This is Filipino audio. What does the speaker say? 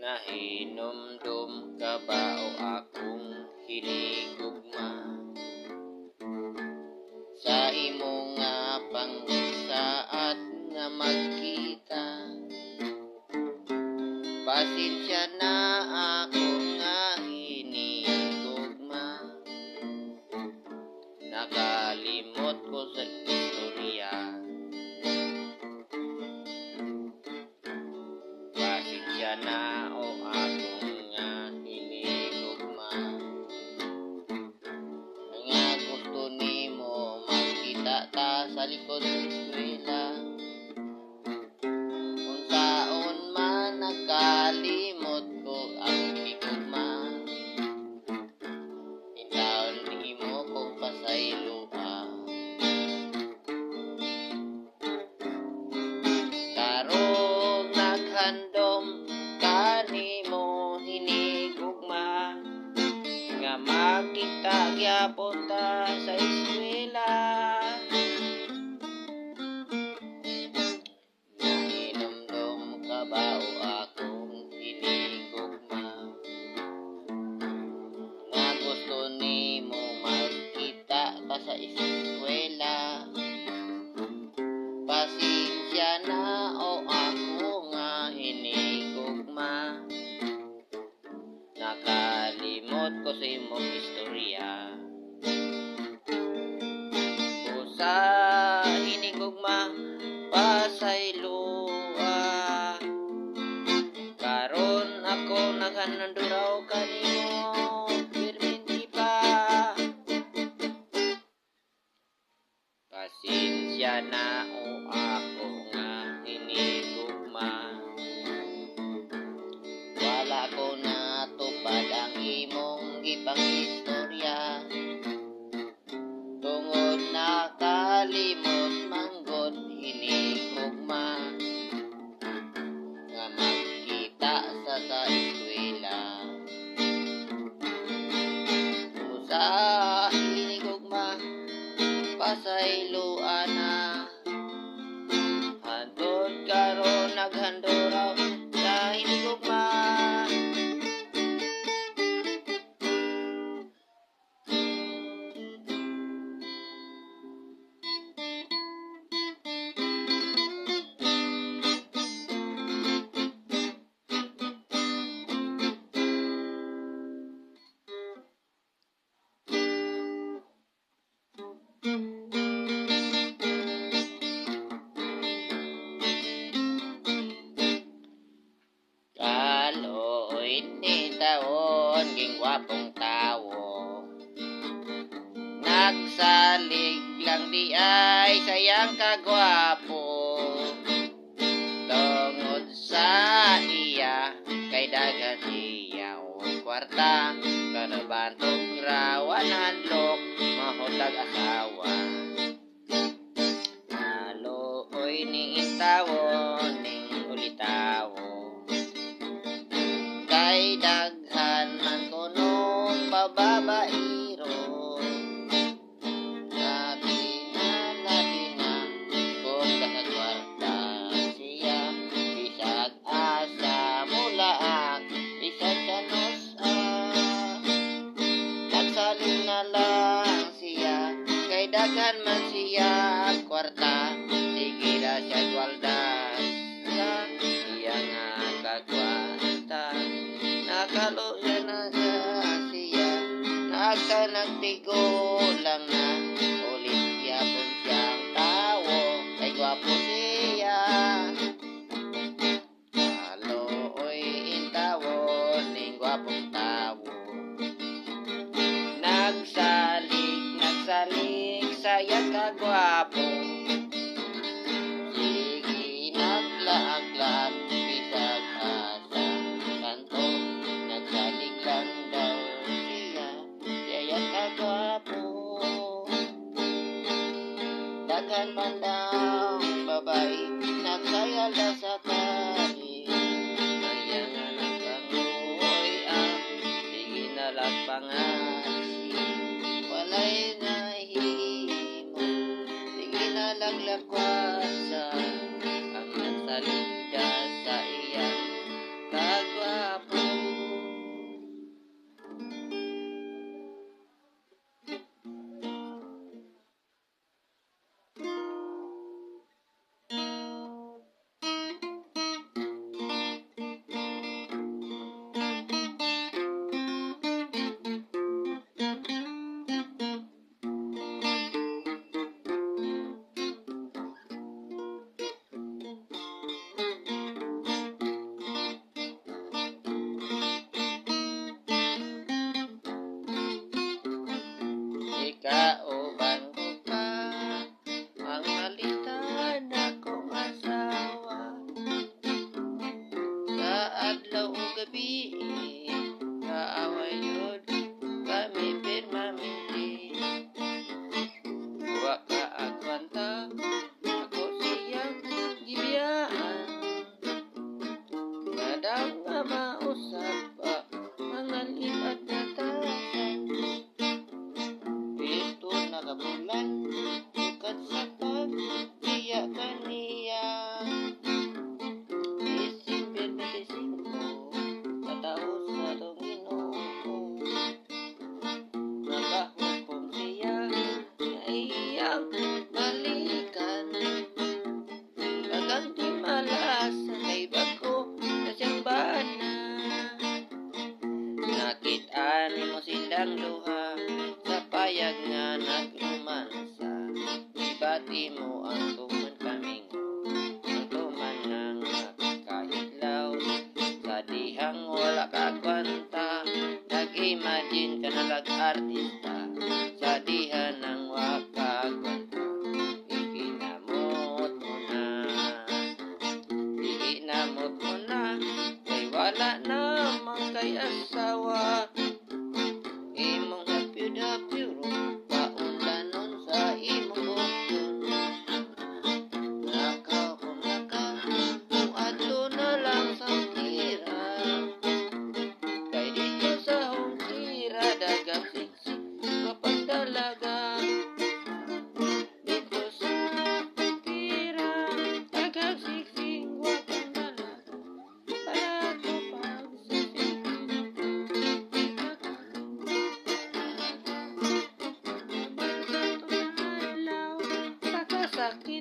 Nahinumdum ka ba o akong hinigugma sa imo nga pangsaad nga magkita? Pasensya na ako nga hinigugma, nakalimot ko sa istorya. Pasensya na o akong nga hinigugma, nga gusto nimo makita ta sa likod ng eskwela. Kung saon man nakalimot ko ang hinigugma, intaon nimo kong pasayloa. Karong naghandom kanimo hinigugma, nga makita gyapon ta sa eskwela. Nahinumdum ka ba o akong hinigugma, nga gusto nimo magkita ka sa eskwela? Pasensya na o ako nga hinigugma, nakalimot ko sa imong istorya. Usa hinigugma pasayloa, karon ako naghananduraw kanimo perminti pa. Pasensya na o ako nga hinigugma, wala ko natupad ang imong gipang istorya. Tungod nakalimot manggod hinigugma, nga magkita sa eskwela. Usa hinigugma pasayloa na, hantod karon naghanduraw sa hinigugma. Kaloy ni taon gingwapong tawo, nagsalig lang di ay sayang kagwapo. Tungod sa iya kay dagan iya o kwarta, kanabantog rawan handlok mahulag asawa. Kaloy ni tawon ning ulitawo, kay daghan man kunong bababairo. Labi na kung kakagwarta siya, bisag asa mulaak, bisag kanusa. Nagsaling na lang siya, kay daghan man siya kwarta, sige na siya gwaldas siya nga kagwarta. Nakalo siya na siya, nagtigo lang na, ulit yapon siyang tawo, kay gwapo siya. Kaloy intawon ning gwapong tawo, nagsalig saya kagwapo. Sige naglaag-laag bisag asa kanto, nagsalig lang daw siya, saya kagwapo. Daghan man daw babae, nagsayal daw sa kali, kaya nga nagkangoy sige na lang pangasi. Walay nahimo, sige na adlaw o gabi, kaaway yun kami permanente. Wa ka agwanta, ako siyang gibiyaan. Kadang nga mausap pa, mga lipat na tasan. Pito nakabulan, sukat sa pag-iya kaniya. December 25, kataos sa tong Ginoo. Nakahupong siya na iyang balikan. Bagang di malasa kay bago na siyang bana. Nakitaan mo silang duha sa payag nga nagrumansa. Ibati mo ang tuman kaming ang tuman ng nakahidlaw. Sa dihang wala ka kwanta, nag-imagine ka na lag-artista. Sa dihan ng waka kwanta, ikinamot mo na. Ikinamot mo na, kay wala namang kay asawa. Imong hapyud-hapyuro, paunlanon sa imong bukton. Nakaw kung nakaw, kung ato na lang sa tira. Kay dito sa hong tira, dagang siksik, mapagdalaga. Dito sa tira, dagang siksik, mapagdalaga. Para kapag sakit